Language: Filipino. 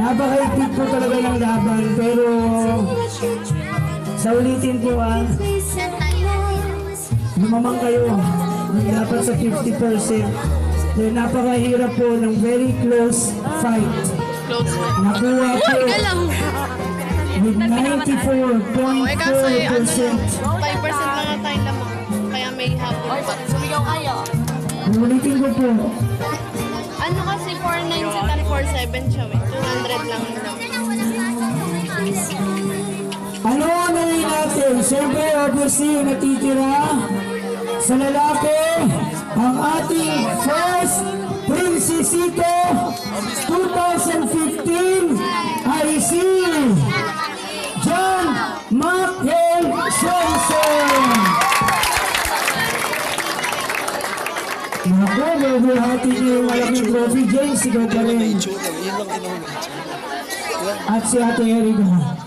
Napakaigpit po talaga ng laban, pero sa ulitin po lumamang kayo, dapat sa 50%. Dahil napakahirap po ng very close fight. Nakuha po with 94.4%. 5% lang ang tayo lamang. Kaya may hapon pa. Sumigaw kayo. Ulitin ko po. Ano kasi 4.9 sa tan 4.7 siya eh. 200 lang lang. Ano na rin natin? Siyempre, obviously, natitira sa lalaki ang ating first Princesito 2015 ay si John Michael Johnson. Naku, mabuhati niyo yung malaking trophy, James. Ikaw pa rin. At si Ate Erika.